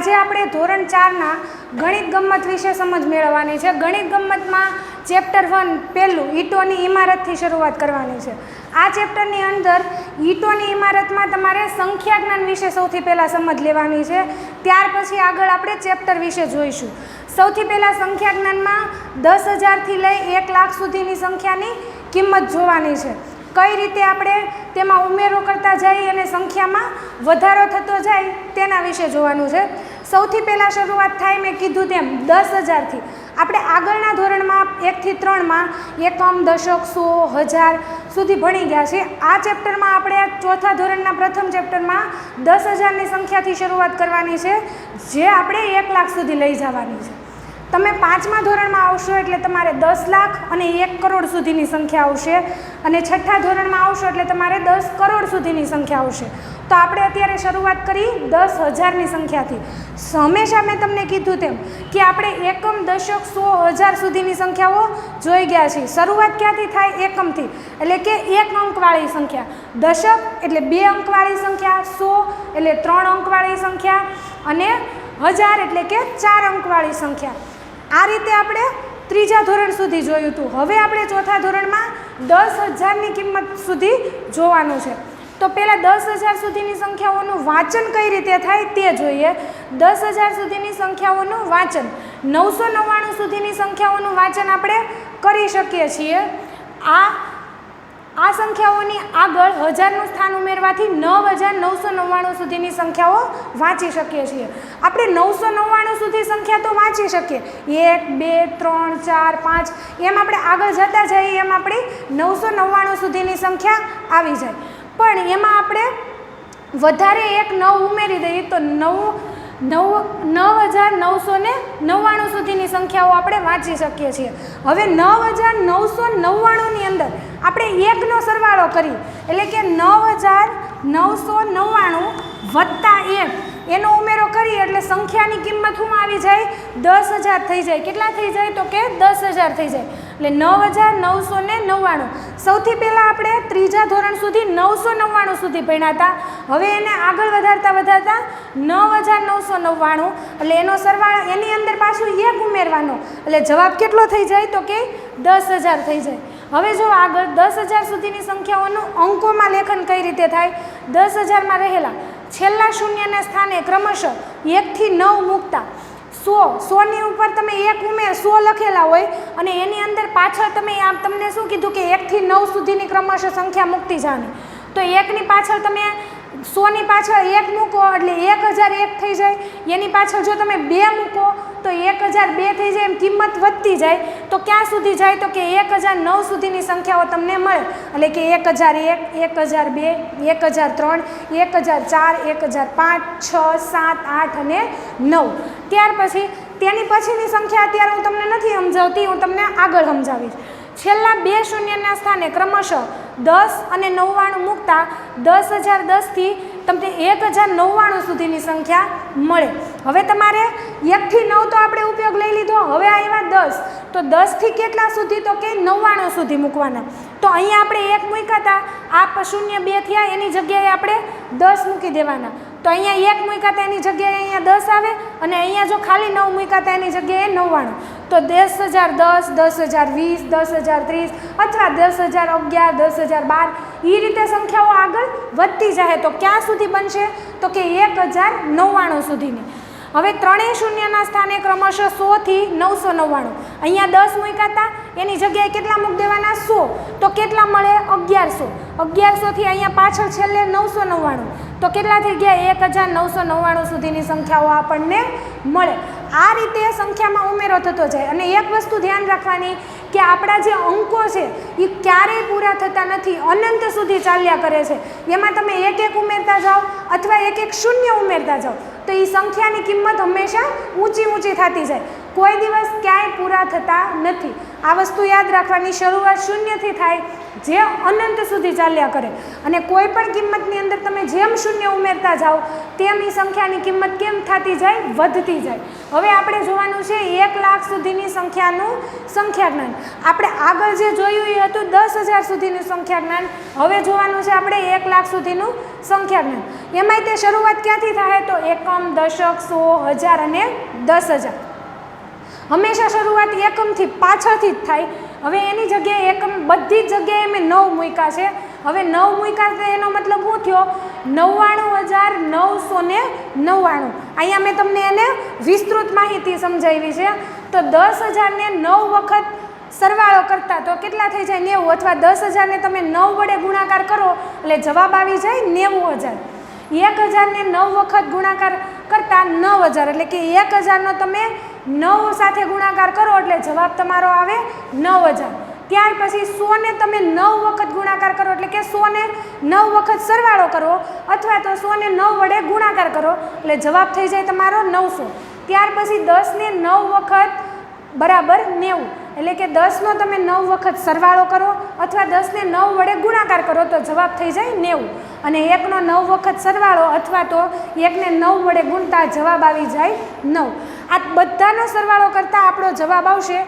આજે આપણે ધોરણ 4ના ગણિત ગમ્મત વિશે સમજ મેળવવાની છે। ગણિત ગમ્મતમાં ચેપ્ટર 1 પહેલું ઈંટોની ઇમારતથી શરૂઆત કરવાની છે। આ ચેપ્ટરની અંદર ઈંટોની ઇમારતમાં તમારે સંખ્યા જ્ઞાન વિશે સૌથી પહેલાં સમજ લેવાની છે। ત્યાર પછી આગળ આપણે ચેપ્ટર વિશે જોઈશું। સૌથી પહેલાં સંખ્યા જ્ઞાનમાં 10,000થી લઈ 1 લાખ સુધીની સંખ્યાની કિંમત જોવાની છે। કઈ રીતે આપણે તેમાં ઉમેરો કરતા જઈએ અને સંખ્યામાં વધારો થતો જાય તેના વિશે જોવાનું છે। સૌથી પહેલાં શરૂઆત થાય મેં કીધું તેમ 10,000થી। આપણે આગળના ધોરણમાં 1 થી 3માં એકમ, દશક, સો, હજાર સુધી ભણી ગયા છે। આ ચેપ્ટરમાં આપણે ચોથા ધોરણના પ્રથમ ચેપ્ટરમાં 10,000ની સંખ્યાથી શરૂઆત કરવાની છે, જે આપણે 1 લાખ સુધી લઈ જવાની છે। તમે 5મા ધોરણમાં આવશો એટલે તમારે 10 લાખ અને 1 કરોડ સુધીની સંખ્યા આવશે, અને છઠ્ઠા ધોરણમાં આવશો એટલે તમારે 10 કરોડ સુધીની સંખ્યા આવશે। તો આપણે અત્યારે શરૂઆત કરી 10,000ની સંખ્યાથી। હંમેશા મેં તમને કીધું તેમ કે આપણે એકમ, દશક, સો, હજાર સુધીની સંખ્યાઓ જોઈ ગયા છીએ। શરૂઆત ક્યાંથી થાય? એકમથી, એટલે કે 1 અંકવાળી સંખ્યા। દશક એટલે 2 અંકવાળી સંખ્યા, સો એટલે 3 અંકવાળી સંખ્યા, અને હજાર એટલે કે 4 અંકવાળી સંખ્યા। આ રીતે આપણે ત્રીજા ધોરણ સુધી જોયું હતું। હવે આપણે ચોથા ધોરણમાં 10,000ની કિંમત સુધી જોવાનું છે। તો પહેલાં 10,000 સુધીની સંખ્યાઓનું વાંચન કઈ રીતે થાય તે જોઈએ। 10,000 સુધીની સંખ્યાઓનું વાંચન, 999 સુધીની સંખ્યાઓનું વાંચન આપણે કરી શકીએ છીએ। આ સંખ્યાઓની આગળ હજારનું સ્થાન ઉમેરવાથી 9,999 સુધીની સંખ્યાઓ વાંચી શકીએ છીએ। આપણે 999 સુધી સંખ્યા તો વાંચી શકીએ, 1, 2, 3, 4, 5 એમ આપણે આગળ જતા જઈએ એમ આપણી 999 સુધીની સંખ્યા આવી જાય। પણ એમાં આપણે વધારે એક 9 ઉમેરી દઈએ તો 9,999 સુધીની સંખ્યાઓ આપણે વાંચી શકીએ છીએ। હવે 9,999ની અંદર આપણે 1નો સરવાળો કરીએ, એટલે કે 9,999 વત્તા 1 એનો ઉમેરો કરીએ એટલે સંખ્યાની કિંમત શું આવી જાય? 10,000 થઈ જાય। કેટલા થઈ જાય? તો કે 10,000 થઈ જાય, એટલે 9,999। સૌથી પહેલાં આપણે ત્રીજા ધોરણ સુધી 999 સુધી ભણ્યા હતા। હવે એને આગળ વધારતા 9,999, એટલે એનો સરવાળો એની અંદર પાછું 1 ઉમેરવાનો, એટલે જવાબ કેટલો થઈ જાય? તો કે 10,000 થઈ જાય। હવે જો આગળ 10,000 સુધીની સંખ્યાઓનું અંકોમાં લેખન કઈ રીતે થાય? 10,000માં રહેલા છેલ્લા શૂન્યના સ્થાને ક્રમશઃ 1 થી 9 મૂકતા 100ની ઉપર તમે 1 ઉમેર 100 લખેલા હોય, અને એની અંદર પાછળ તમને શું કીધું કે 1 થી 9 સુધીની ક્રમશઃ સંખ્યા મૂકતી જવાની। તો 1ની પાછળ તમે 100ની પાછળ 1 મૂકો એટલે 1,001 થઈ જાય। એની પાછળ જો તમે 2 મૂકો તો 1,002 થઈ જાય। એમ કિંમત વધતી જાય તો ક્યાં સુધી જાય? તો કે 1,009 સુધીની સંખ્યાઓ તમને મળે, એટલે કે 1,001, 1,002, 1,003, 1,004, 1,005, 6, 7, 8 અને 9। ત્યાર પછી તેની પછીની સંખ્યા અત્યારે હું તમને નથી સમજાવતી, હું તમને આગળ સમજાવીશ। છેલ્લા 2 શૂન્યના સ્થાને ક્રમશઃ 10 અને 99 મૂકતા 10,010થી તમને 1,099 સુધીની સંખ્યા મળે। હવે તમારે 1 થી 9 તો આપણે ઉપયોગ લઈ લીધો, હવે આવ્યા 10, તો 10થી કેટલા સુધી? તો કે 99 સુધી મૂકવાના। તો અહીંયા આપણે 1 મૂક્યા હતા, આ શૂન્ય 2 થયા, એની જગ્યાએ આપણે 10 મૂકી દેવાના। તો અહીંયા 1 મૂક્યા હતા એની જગ્યાએ અહીંયા 10 આવે, અને અહીંયા જો ખાલી 9 મૂક્યા હતા એની જગ્યાએ 99। તો 10,010, 10,020, 10,030 અથવા 10,011, 10,012 એ રીતે સંખ્યાઓ આગળ વધતી જાય। તો ક્યાં સુધી બનશે? તો કે 1,099 સુધીની। હવે ત્રણેય શૂન્યના સ્થાને ક્રમશઃ 100 થી 999, અહીંયા 10 મૂક્યા હતા એની જગ્યાએ કેટલા મૂકી દેવાના? 100, તો કેટલા મળે? 1,100। 1,100થી અહીંયા પાછળ છેલ્લે 999, તો કેટલા થઈ ગયા? 1,999 સુધીની સંખ્યાઓ આપણને મળે। આ રીતે સંખ્યામાં ઉમેરો થતો જાય। અને એક વસ્તુ ધ્યાન રાખવાની કે આપણા જે અંકો છે એ ક્યારેય પૂરા થતા નથી, અનંત સુધી ચાલ્યા કરે છે। એમાં તમે 1 ઉમેરતા જાઓ અથવા 1 શૂન્ય ઉમેરતા જાઓ તો એ સંખ્યાની કિંમત હંમેશા ઊંચી થતી જાય। કોઈ દિવસ ક્યાંય પૂરા થતા નથી. આ વસ્તુ યાદ રાખવાની. શરૂઆત શૂન્યથી થાય, જે અનંત સુધી ચાલ્યા કરે, અને કોઈ પણ કિંમતની અંદર તમે જેમ શૂન્ય ઉમેરતા જાઓ તેમ એ સંખ્યાની કિંમત કેમ થતી જાય? વધતી જાય. હવે આપણે જોવાનું છે 1 લાખ સુધીની સંખ્યાનું સંખ્યા જ્ઞાન. આપણે આગળ જે જોયું એ હતું 10,000 સુધીનું સંખ્યા જ્ઞાન. હવે જોવાનું છે આપણે 1 લાખ સુધીનું સંખ્યા જ્ઞાન. એમાંય તે શરૂઆત ક્યાંથી થાય? તો એકમ, દશક, 100, 1000 અને 10,000. હંમેશા શરૂઆત એકમથી પાછળથી જ થાય. હવે એની જગ્યાએ એકમ બધી જ જગ્યાએ મેં 9 મૂક્યા છે. હવે 9 મૂક્યા છે એનો મતલબ શું થયો? 99,999. અહીંયા મેં તમને એને વિસ્તૃત માહિતી સમજાવી છે. તો 10,000ને 9 વખત સરવાળો કરતા તો કેટલા થઈ જાય? 90. અથવા 10,000ને તમે 9 વડે ગુણાકાર કરો એટલે જવાબ આવી જાય 90,000. 1,000ને 9 વખત ગુણાકાર કરતા 9,000, એટલે કે 1,000નો તમે 9 સાથે ગુણાકાર કરો એટલે જવાબ તમારો આવે 9,000. ત્યાર પછી 100ને તમે 9 વખત ગુણાકાર કરો એટલે કે 100ને 9 વખત સરવાળો કરો, અથવા તો 100ને 9 વડે ગુણાકાર કરો એટલે જવાબ થઈ જાય તમારો 900. ત્યાર પછી 10ને 9 વખત બરાબર 90, એટલે કે 10નો તમે 9 વખત સરવાળો કરો અથવા 10ને 9 વડે ગુણાકાર કરો તો જવાબ થઈ જાય 90. અને 1નો 9 વખત સરવાળો અથવા તો 1ને 9 વડે ગુણતા જવાબ આવી જાય 9. આ બધાનો સરવાળો કરતાં આપણો જવાબ આવશે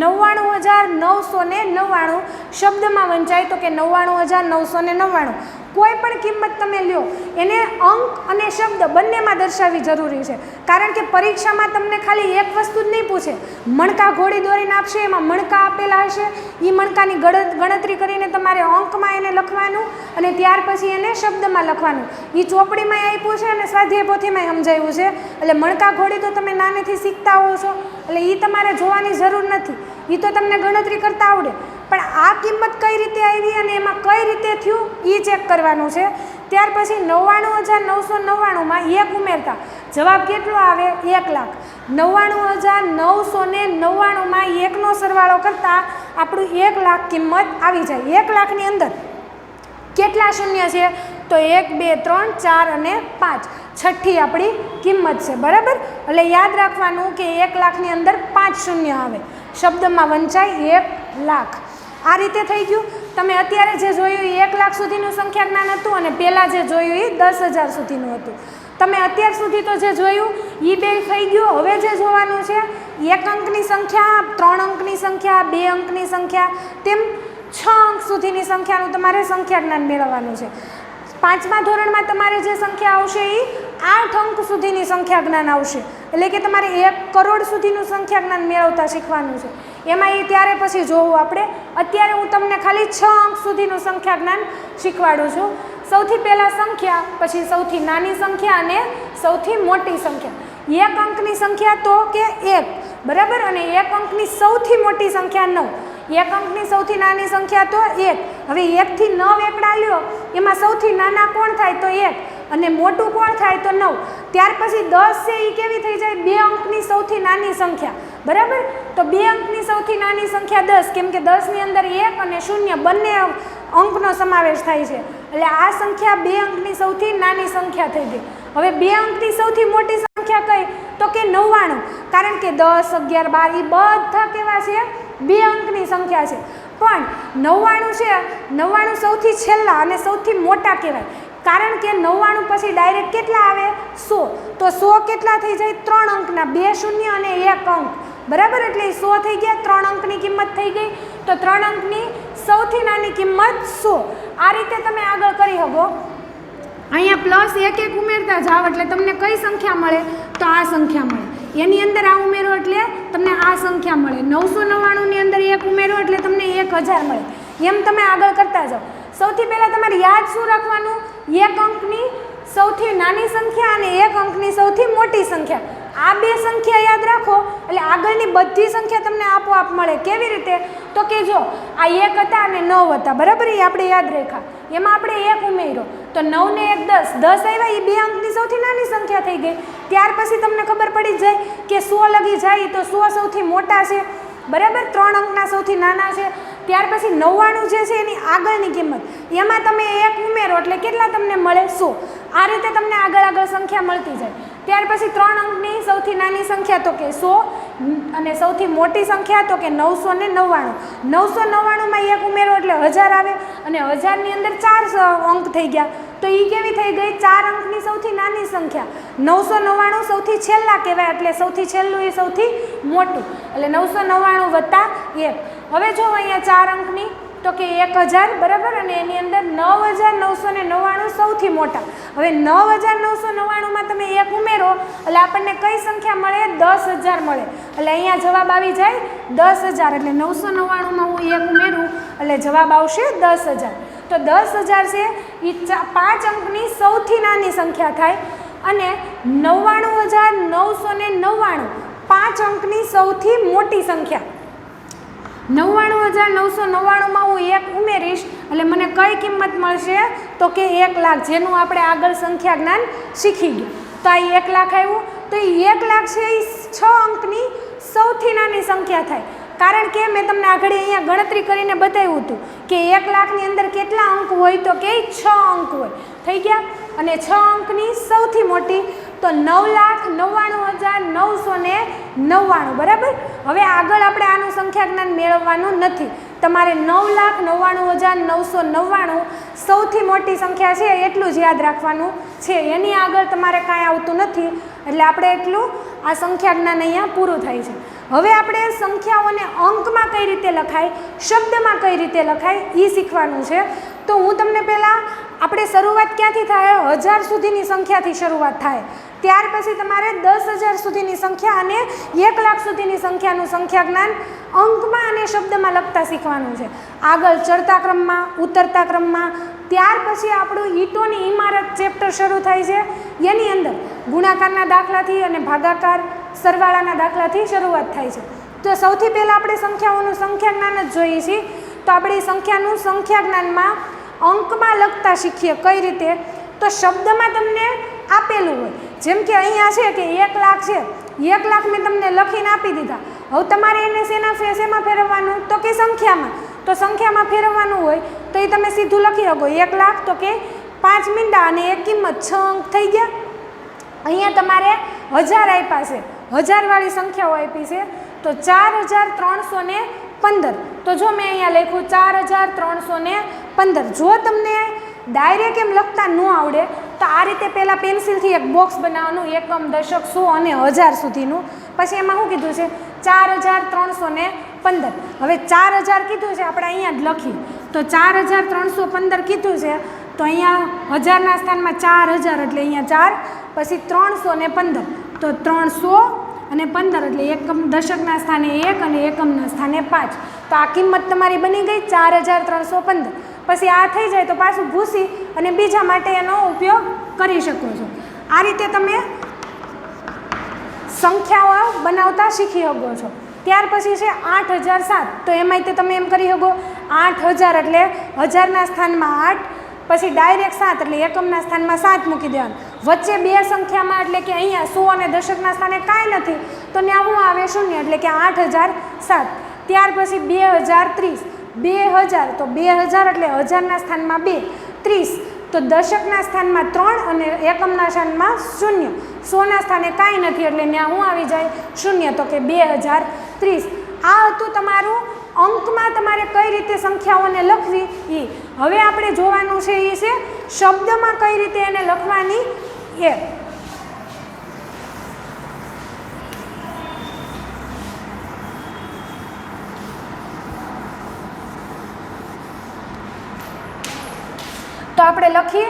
99,999. શબ્દમાં વંચાય તો કે 99,999. કોઈ પણ કિંમત તમે લ્યો એને અંક અને શબ્દ બંનેમાં દર્શાવવી જરૂરી છે. કારણ કે પરીક્ષામાં તમને ખાલી એક વસ્તુ જ નહીં પૂછે. મણકા ઘોડી દોરીને આપશે, એમાં મણકા આપેલા હશે, એ મણકાની ગણતરી કરીને તમારે અંકમાં એને લખવાનું અને ત્યાર પછી એને શબ્દમાં લખવાનું. એ ચોપડીમાં આપ્યું છે અને સ્વાધ્યાય પોથીમાં સમજાવ્યું છે. એટલે મણકા ઘોડી તો તમે નાનેથી શીખતા હો છો, એટલે એ તમારે જોવાની જરૂર નથી. એ તો તમને ગણતરી કરતા આવડે. પણ આ કિંમત કઈ રીતે આવી અને એમાં કઈ રીતે થયું એ ચેક કરવાનું છે. ત્યાર પછી 99,999માં 1 ઉમેરતા જવાબ કેટલો આવે? 1 લાખ. 99,999માં 1નો સરવાળો કરતાં આપણું 1 લાખ કિંમત આવી જાય. 1 લાખની અંદર કેટલા શૂન્ય છે? તો 1, 2, 3, 4 અને 5. છઠ્ઠી આપણી કિંમત છે. બરાબર? એટલે યાદ રાખવાનું કે 1 લાખની અંદર 5 શૂન્ય આવે. શબ્દમાં વંચાય 1 લાખ. આ રીતે થઈ ગયું. તમે અત્યારે જે જોયું એ 1 લાખ સુધીનું સંખ્યા જ્ઞાન હતું અને પહેલાં જે જોયું એ 10,000 સુધીનું હતું. તમે અત્યાર સુધી તો જે જોયું એ બે થઈ ગયું. હવે જે જોવાનું છે 1 અંકની સંખ્યા, 3 અંકની સંખ્યા, 2 અંકની સંખ્યા, તેમ 6 અંક સુધીની સંખ્યાનું તમારે સંખ્યા જ્ઞાન મેળવવાનું છે. 5મા ધોરણમાં તમારે જે સંખ્યા આવશે એ 8 અંક સુધીની સંખ્યા જ્ઞાન આવશે. એટલે કે તમારે 1 કરોડ સુધીનું સંખ્યા જ્ઞાન મેળવતા શીખવાનું છે. એમાં એ ત્યારે પછી જોવું આપણે. અત્યારે હું તમને ખાલી 6 અંક સુધીનું સંખ્યા જ્ઞાન શીખવાડું છું. સૌથી પહેલાં સંખ્યા, પછી સૌથી નાની સંખ્યા અને સૌથી મોટી સંખ્યા. 1 અંકની સંખ્યા તો કે 1, બરાબર? અને 1 અંકની સૌથી મોટી સંખ્યા 9. 1 અંકની સૌથી નાની સંખ્યા તો 1. હવે 1 થી 9 એકડા લ્યો, એમાં સૌથી નાના કોણ થાય? તો 1. અને મોટું કોણ થાય? તો 9. ત્યાર પછી 10 છે એ કેવી થઈ જાય? 2 અંકની સૌથી નાની સંખ્યા. બરાબર? તો 2 અંકની સૌથી નાની સંખ્યા 10, કેમ કે 10ની અંદર 1 અને 0 બંને અંકનો સમાવેશ થાય છે. એટલે આ સંખ્યા 2 અંકની સૌથી નાની સંખ્યા થઈ ગઈ. હવે 2 અંકની સૌથી મોટી સંખ્યા કઈ? તો કે 99. કારણ કે 10, 11, 12 એ બધા કેવા છે? 2 અંકની સંખ્યા છે. પણ 99 છે, 99 સૌથી છેલ્લા અને સૌથી મોટા કહેવાય. કારણ કે 99 પછી ડાયરેક્ટ કેટલા આવે? 100. તો 100 કેટલા થઈ જાય? 3 અંકના, 2 શૂન્ય અને 1 અંક. બરાબર? એટલે 100 થઈ ગયા. 3 અંકની કિંમત થઈ ગઈ. તો 3 અંકની સૌથી નાની કિંમત 100. આ રીતે તમે આગળ કરી શકો. અહીંયા પ્લસ 1 ઉમેરતા જાઓ એટલે તમને કઈ સંખ્યા મળે? તો આ સંખ્યા મળે. એની અંદર આ ઉમેરો એટલે તમને આ સંખ્યા મળે. 999ની અંદર 1 ઉમેરો એટલે તમને 1000 મળે. એમ તમે આગળ કરતા જાઓ. સૌથી પહેલાં તમારે યાદ શું રાખવાનું? 1 અંકની સૌથી નાની સંખ્યા અને 1 અંકની સૌથી મોટી સંખ્યા. આ 2 સંખ્યા યાદ રાખો એટલે આગળની બધી સંખ્યા તમને આપોઆપ મળે. કેવી રીતે? તો કે જો આ 1 હતા અને 9 હતા, બરાબર? એ આપણે યાદ રાખ્યા. એમાં આપણે 1 ઉમેર્યો તો 9 ને 1 10. 10 આવ્યા, એ 2 અંકની સૌથી નાની સંખ્યા થઈ ગઈ. ત્યાર પછી તમને ખબર પડી જાય કે 100 લગી જાય તો 100 સૌથી મોટા છે, બરાબર? 3 અંકના સૌથી નાના છે. ત્યાર પછી 99 જે છે એની આગળની કિંમત, એમાં તમે 1 ઉમેરો એટલે કેટલા તમને મળે? 100. આ રીતે તમને આગળ આગળ સંખ્યા મળતી જાય. ત્યાર પછી 3 અંકની સૌથી નાની સંખ્યા તો કે 100 અને સૌથી મોટી સંખ્યા તો કે 999. 999માં એક ઉમેરો એટલે 1000 આવે અને 1000ની અંદર 4 અંક થઈ ગયા. તો એ કેવી થઈ ગઈ? 4 અંકની સૌથી નાની સંખ્યા. 999 સૌથી છેલ્લા કહેવાય એટલે સૌથી છેલ્લું એ સૌથી મોટું એટલે 999 વત્તા 1. હવે જો અહીંયા 4 અંકની તો કે 1000 બરાબર અને એની અંદર 9999 સૌથી મોટા. હવે 9999માં તમે એક ઉમેરો એટલે આપણને કઈ સંખ્યા મળે? 10000 મળે. એટલે અહીંયા જવાબ આવી જાય 10000 એટલે 999માં હું એક ઉમેરું એટલે જવાબ આવશે 10000. તો 10000 છે એ 5 અંકની સૌથી નાની સંખ્યા થાય અને 99999 5 અંકની સૌથી મોટી સંખ્યા. 99999માં હું એક ઉમેરીશ એટલે મને કઈ કિંમત મળશે? તો કે 1 લાખ, જેનું આપણે આગળ સંખ્યા જ્ઞાન શીખી ગયા. તો આ 1 લાખ આવ્યું. તો એ 1 લાખ છે એ 6 અંકની સૌથી નાની સંખ્યા થાય. કારણ કે મેં તમને આગળ અહીંયા ગણતરી કરીને બતાવ્યું હતું કે 1 લાખની અંદર કેટલા અંક હોય? તો કે 6 અંક હોય. થઈ ગયા. અને 6 અંકની સૌથી મોટી તો 9,99,999 બરાબર. હવે આગળ આપણે આનું સંખ્યા જ્ઞાન મેળવવાનું નથી. તમારે 9,99,999 સૌથી મોટી સંખ્યા છે એટલું જ યાદ રાખવાનું છે. એની આગળ તમારે કાંઈ આવતું નથી એટલે આપણે એટલું આ સંખ્યા જ્ઞાન અહીંયા પૂરું થાય છે. હવે આપણે સંખ્યાઓને અંકમાં કઈ રીતે લખાય, શબ્દમાં કઈ રીતે લખાય એ શીખવાનું છે. તો હું તમને પહેલાં આપણે શરૂઆત ક્યાંથી થાય? 1000 સુધીની સંખ્યાથી શરૂઆત થાય. ત્યાર પછી તમારે 10,000 સુધીની સંખ્યા અને 1 લાખ સુધીની સંખ્યાનું સંખ્યા જ્ઞાન અંકમાં અને શબ્દમાં લખતા શીખવાનું છે. આગળ ચડતા ક્રમમાં, ઉતરતા ક્રમમાં. ત્યાર પછી આપણું ઈંટોની ઇમારત ચેપ્ટર શરૂ થાય છે. એની અંદર ગુણાકારના દાખલાથી અને ભાગાકાર સરવાળાના દાખલાથી શરૂઆત થાય છે. તો સૌથી પહેલાં આપણે સંખ્યાઓનું સંખ્યા જ્ઞાન જ જોઈએ છીએ. તો આપણે સંખ્યાનું સંખ્યા જ્ઞાનમાં અંકમાં લખતા શીખીએ. કઈ રીતે? તો શબ્દમાં તમને આપેલું હોય. જેમ કે અહીંયા છે કે 1 લાખ છે. 1 લાખ મેં તમને લખીને આપી દીધા. હવે તમારે એને શેમાં ફેરવવાનું? તો કે સંખ્યામાં. તો સંખ્યામાં ફેરવવાનું હોય તો એ તમે સીધું લખી શકો. 1 લાખ તો કે 5 મીંડા અને એક કિંમત 6 અંક થઈ ગયા. અહીંયા તમારે 1000 આપ્યા છે, 1000 વાળી સંખ્યાઓ આપી છે. તો 4315. તો જો મેં અહીંયા લખ્યું 4315. જો તમને ડાયરેક્ટ એમ લખતા ન આવડે તો આ રીતે પહેલાં પેન્સિલથી એક બોક્સ બનાવવાનું, એકમ, દશક, 100 અને 1000 સુધીનું. પછી એમાં શું કીધું છે? 4315. હવે 4000 કીધું છે, આપણે અહીંયા જ લખીએ. તો 4315 કીધું છે તો અહીંયા 1000ના સ્થાનમાં 4000 એટલે અહીંયા 4, પછી 315 તો 315 એટલે એકમ, દશકના સ્થાને 1 અને એકમના સ્થાને 5. તો આ કિંમત તમારી બની ગઈ 4315. પછી આ થઈ જાય તો પાછું ભૂસી અને બીજા માટે એનો ઉપયોગ કરી શકો છો. આ રીતે તમે સંખ્યાઓ બનાવતા શીખી શકો છો. ત્યાર પછી છે 8007. તો એમાંય તે તમે એમ કરી શકો 8000 એટલે 1000ના સ્થાનમાં 8, પછી ડાયરેક્ટ 7 એટલે એકમના સ્થાનમાં 7 મૂકી દેવાનું. વચ્ચે બે સંખ્યામાં એટલે કે અહીંયા 100 અને દશકના સ્થાને કાંઈ નથી તો ત્યાં શું આવે? 0 એટલે કે 8007. ત્યાર પછી 2030. 2000 તો 2000 એટલે 1000ના સ્થાનમાં 2, 30 તો દશકના સ્થાનમાં 3 અને એકમના સ્થાનમાં 0. 100ના સ્થાને કાંઈ નથી એટલે ત્યાં શું આવી જાય? 0. તો કે 2030. આ હતું તમારું અંકમાં તમારે કઈ રીતે સંખ્યાઓને લખવી એ. હવે આપણે જોવાનું છે એ છે શબ્દમાં કઈ રીતે એને લખવાની એ. તો આપણે લખીએ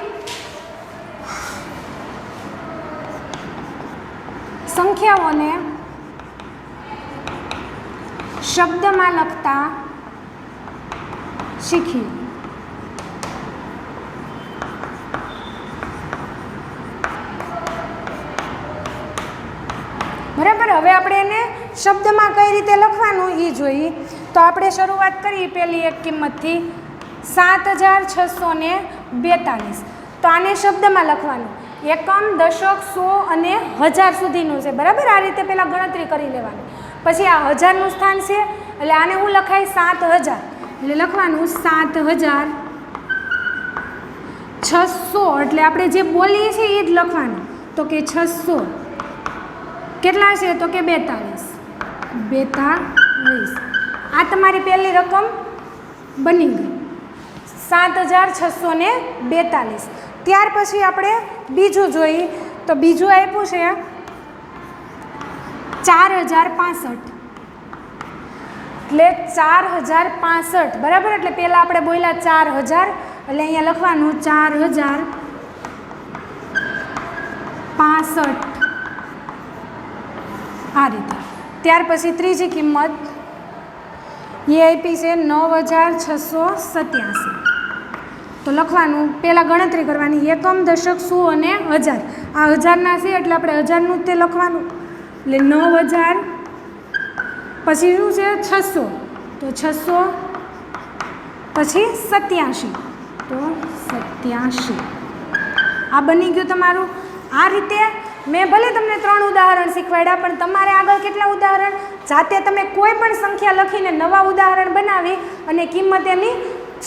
સંખ્યાઓને શબ્દમાં લખતા શીખીએ. બરાબર. હવે આપણે એને શબ્દમાં કઈ રીતે લખવાનું એ જોઈએ. તો આપણે શરૂઆત કરીએ પહેલી એક કિંમતથી 7642. તો આને શબ્દમાં લખવાનું. એકમ, દશક, 100 અને 1000 સુધીનું છે. બરાબર. આ રીતે પહેલાં ગણતરી કરી લેવાની. પછી આ 1000નું સ્થાન છે એટલે આને હું લખાય 7000 એટલે લખવાનું 7600 એટલે આપણે જે બોલીએ છીએ એ જ લખવાનું. તો કે 600 કેટલા છે તો કે 42. આ તમારી પહેલી રકમ બની ગઈ 7642. ત્યાર પછી આપણે બીજું જોઈએ તો બીજું આપ્યું છે 4065, એટલે 4065 બરાબર. એટલે પહેલાં આપણે બોલ્યા 4000, એટલે અહીંયા લખવાનું 4065 આ રીતે. ત્યાર પછી ત્રીજી કિંમત એ આપી છે 9687. તો લખવાનું પહેલાં ગણતરી કરવાની, એકમ, દશક, સો અને હજાર. આ હજારના છે એટલે આપણે હજારનું જ તે લખવાનું. એટલે 9000 પછી શું છે 600, તો 600 પછી 87, તો 87. આ બની ગયું તમારું. આ રીતે મેં ભલે તમને 3 ઉદાહરણ શીખવાડ્યા, પણ તમારે આગળ કેટલા ઉદાહરણ જાતે તમે કોઈ પણ સંખ્યા લખીને નવા ઉદાહરણ બનાવી અને કિંમત એની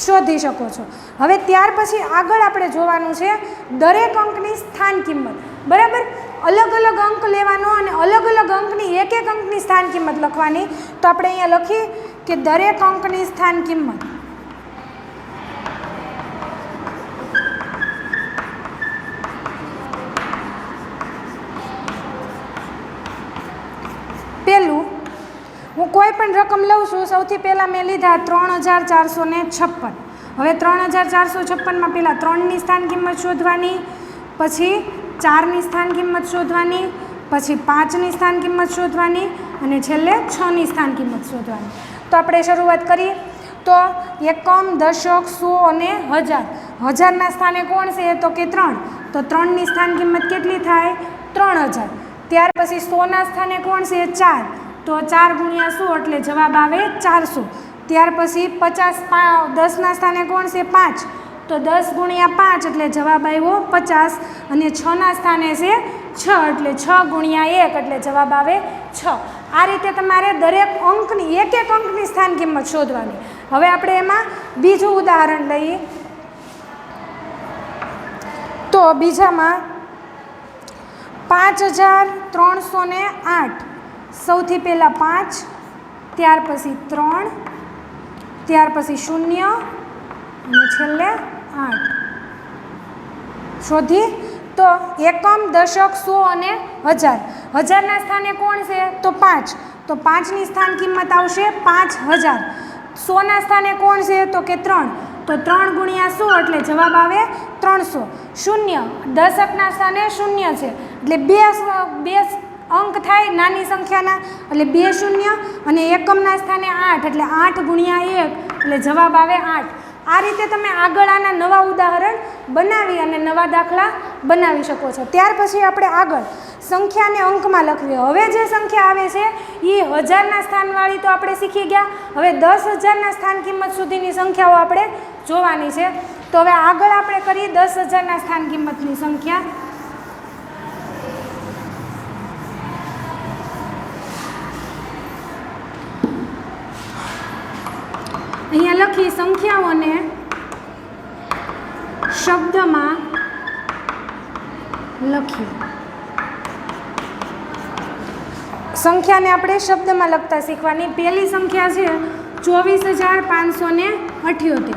શોધી શકો છો. હવે ત્યાર પછી આગળ આપણે જોવાનું છે દરેક અંકની સ્થાન કિંમત. બરાબર, અલગ અલગ અંક લેવાનો અને અલગ અલગ અંકની એક અંકની સ્થાન કિંમત લખવાની. તો આપણે અહીંયા લખીએ કે દરેક અંકની સ્થાન કિંમત. પહેલું હું કોઈ પણ રકમ લઉં છું. સૌથી પહેલાં મેં લીધા 3456. હવે 3456માં પહેલાં 3ની સ્થાન કિંમત શોધવાની, પછી 4ની સ્થાન કિંમત શોધવાની, પછી 5ની સ્થાન કિંમત શોધવાની અને છેલ્લે 6ની સ્થાન કિંમત શોધવાની. તો આપણે શરૂઆત કરીએ. તો એકમ, દશક, સો અને હજાર. હજારના સ્થાને કોણ છે તો કે 3. તો 3ની સ્થાન કિંમત કેટલી થાય 3000. ત્યાર પછી 100ના સ્થાને કોણ છે 4. તો 4 ગુણ્યા 100 એટલે જવાબ આવે 400. ત્યાર પછી 10ના સ્થાને કોણ છે 5. તો 10 ગુણ્યા 5 એટલે જવાબ આવ્યો 50. અને 6ના સ્થાને છે 6 એટલે 6 ગુણ્યા 1 એટલે જવાબ આવે 6. આ રીતે તમારે દરેક અંકની એક અંકની સ્થાન કિંમત શોધવાની. હવે આપણે એમાં બીજું ઉદાહરણ લઈએ. તો બીજામાં 5308. સૌથી પહેલાં 5, ત્યાર પછી 3, ત્યાર પછી 0 અને છેલ્લે 8 શોધી. તો એકમ, દશક, સો અને હજાર. હજારના સ્થાને કોણ છે તો 5. તો 5ની સ્થાન કિંમત આવશે 5000. 100ના સ્થાને કોણ છે તો કે 3. તો 3 ગુણ્યા 100 એટલે જવાબ આવે 300. 0 દશકના સ્થાને 0 છે એટલે બે અંક થાય નાની સંખ્યાના, એટલે 2 શૂન્ય. અને એકમના સ્થાને 8 એટલે 8 ગુણ્યા 1 એટલે જવાબ આવે 8. આ રીતે તમે આગળ આના નવા ઉદાહરણ બનાવી અને નવા દાખલા બનાવી શકો છો. ત્યાર પછી આપણે આગળ સંખ્યાને અંકમાં લખવી. હવે જે સંખ્યા આવે છે એ હજારના સ્થાનવાળી તો આપણે શીખી ગયા. હવે 10000ના સ્થાન કિંમત સુધીની સંખ્યાઓ આપણે જોવાની છે. તો હવે આગળ આપણે કરીએ 10000ના સ્થાન કિંમતની સંખ્યા. અહીંયા લખી સંખ્યાઓને શબ્દમાં લખી. સંખ્યાને આપણે શબ્દમાં લખતા શીખવાની. પહેલી સંખ્યા છે 24578.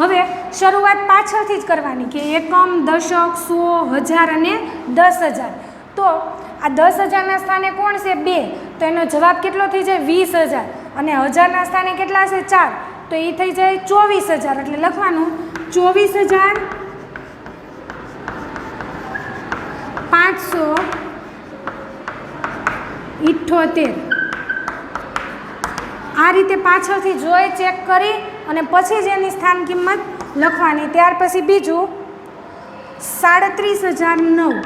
હવે શરૂઆત પાછળથી જ કરવાની કે એકમ, દશક, સો, હજાર અને 10000. તો આ 10000ના સ્થાને કોણ છે 2. તો એનો જવાબ કેટલો થઈ જાય 20000. અને હજારના સ્થાને કેટલા છે 4. તો એ થઈ જાય 24000. એટલે લખવાનું 24578. આ રીતે પાછળથી જોઈ ચેક કરી અને પછી જ એની સ્થાન કિંમત લખવાની. ત્યાર પછી બીજું 37009.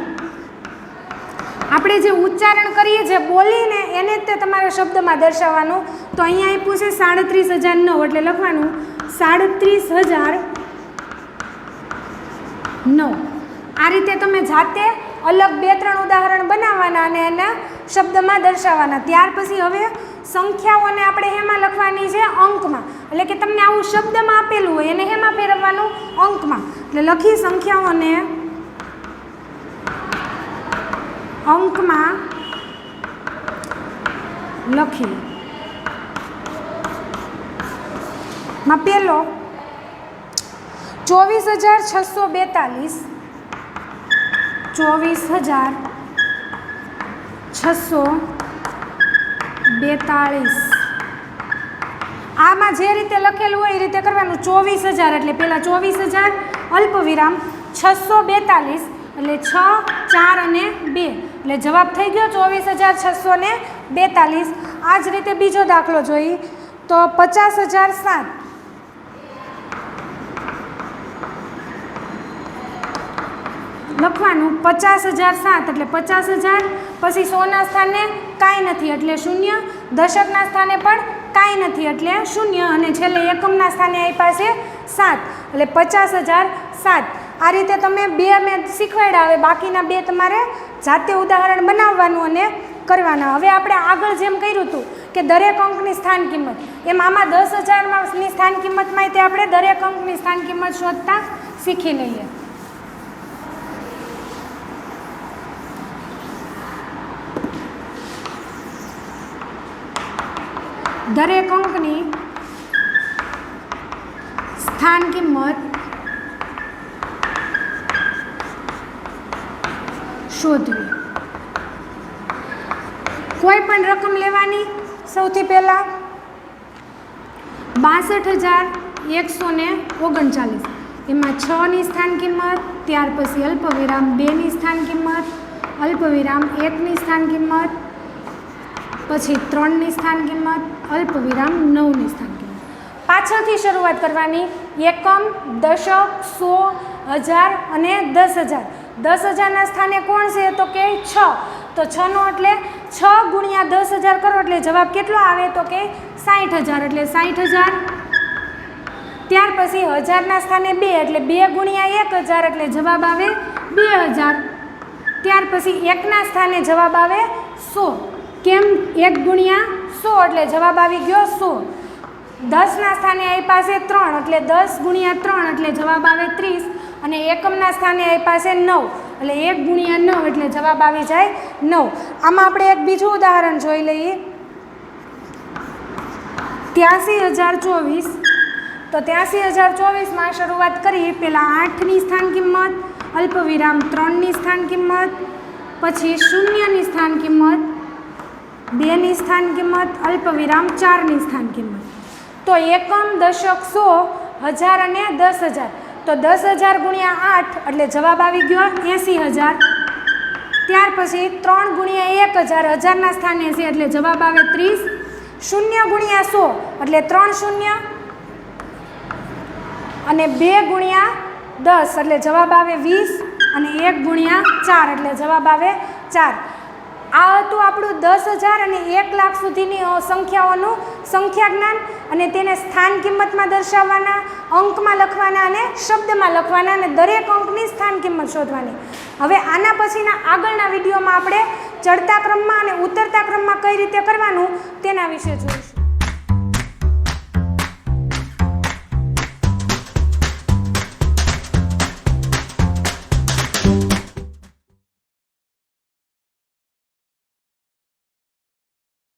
આપણે જે ઉચ્ચારણ કરીએ જે બોલીને એને જ તે તમારે શબ્દમાં દર્શાવવાનું. તો અહીંયા આપ્યું છે 37009 એટલે લખવાનું 37009. આ રીતે તમે જાતે અલગ 2-3 ઉદાહરણ બનાવવાના અને એના શબ્દમાં દર્શાવવાના. ત્યાર પછી હવે સંખ્યાઓને આપણે હેમાં લખવાની છે અંકમાં. એટલે કે તમને આવું શબ્દમાં આપેલું હોય એને હેમાં ફેરવવાનું અંકમાં. એટલે લખી સંખ્યાઓને અંકમાં લખીએ. માં પહેલો 24,642 24,642. આમાં જે રીતે લખેલું હોય એ રીતે કરવાનું. 24,000 એટલે પહેલાં 24,000 અલ્પવિરામ 642 એટલે 6, 4 અને 2 એટલે જવાબ થઈ ગયો 24,642. આ જ રીતે બીજો દાખલો જોઈએ તો 50,007 લખવાનું. 50,007 એટલે 50,000 પછી 100ના સ્થાને કાંઈ નથી એટલે 0, દશકના સ્થાને પણ કાંઈ નથી એટલે 0 અને છેલ્લે એકમના સ્થાને આપ્યા છે 7 એટલે 50,007. આ રીતે તમે બે મેં શીખવાડ્યા. હવે બાકીના બે તમારે જાતે ઉદાહરણ બનાવવાનું અને કરવાના. હવે આપણે આગળ જેમ કર્યું હતું કે દરેક અંકની સ્થાન કિંમત, એમ આમાં 10,000ની સ્થાન કિંમતમાં તે આપણે દરેક અંકની સ્થાન કિંમત શોધતા શીખી લઈએ. દરેક અંકની સ્થાન કિંમત શોધવી. કોઈ પણ રકમ લેવાની. સૌથી પહેલાં 62,139 એમાં 6ની સ્થાન કિંમત, ત્યાર પછી અલ્પવિરામ 2ની સ્થાન કિંમત, અલ્પવિરામ 1ની સ્થાન કિંમત, પછી 3ની સ્થાન કિંમત, અલ્પવિરામ 9ની સ્થાન કિંમત. પાછળથી શરૂઆત કરવાની. એકમ, દશક, 100, 1000 અને 10,000. 10,000ના સ્થાને કોણ છે તો કે 6. તો 6નો એટલે 6 ગુણ્યા 10,000 કરો એટલે જવાબ કેટલો આવે તો કે 60,000 એટલે 60,000. ત્યાર પછી 1000ના સ્થાને 2 એટલે 2 ગુણ્યા 1,000 એટલે જવાબ આવે 2,000. ત્યાર પછી 1ના સ્થાને જવાબ આવે 100. કેમ 1 ગુણ્યા 100 એટલે જવાબ આવી ગયો 100. 10ના સ્થાને આપ્યા છે 3 એટલે 10 ગુણ્યા 3 એટલે જવાબ આવે 30 અને એકમના સ્થાને આપ્યા છે 9 એટલે 1 ગુણ્યા 9 એટલે જવાબ આવી જાય 9. આમાં આપણે એક બીજું ઉદાહરણ જોઈ લઈએ. 83,024. તો 83,024માં શરૂઆત કરી. પહેલાં 8ની સ્થાન કિંમત, અલ્પવિરામ 3ની સ્થાન કિંમત, પછી 0ની સ્થાન કિંમત, 2ની સ્થાન કિંમત, અલ્પવિરામ 4ની સ્થાન કિંમત. તો એકમ, દશક, 100, 1000 અને 10,000. તો 10,000 ગુણ્યા 8 એટલે જવાબ આવી ગયો 80,000. ત્યાર પછી 3 ગુણ્યા 1,000, 1000ના સ્થાને છે એટલે જવાબ આવે 30. 0 ગુણ્યા 100 એટલે 3 શૂન્ય અને 2 ગુણ્યા 10 એટલે જવાબ આવે 20 અને 1 ગુણ્યા 4 એટલે જવાબ આવે 4. આ હતું આપણું 10,000 અને 1,00,000 સુધીની સંખ્યાઓનું સંખ્યા જ્ઞાન અને તેને સ્થાન કિંમતમાં દર્શાવવાના, અંકમાં લખવાના અને શબ્દમાં લખવાના અને દરેક અંકની સ્થાન કિંમત શોધવાની. હવે આના પછીના આગળના વિડીયોમાં આપણે ચડતા ક્રમમાં અને ઉતરતા ક્રમમાં કઈ રીતે કરવાનું તેના વિશે જોઈશું.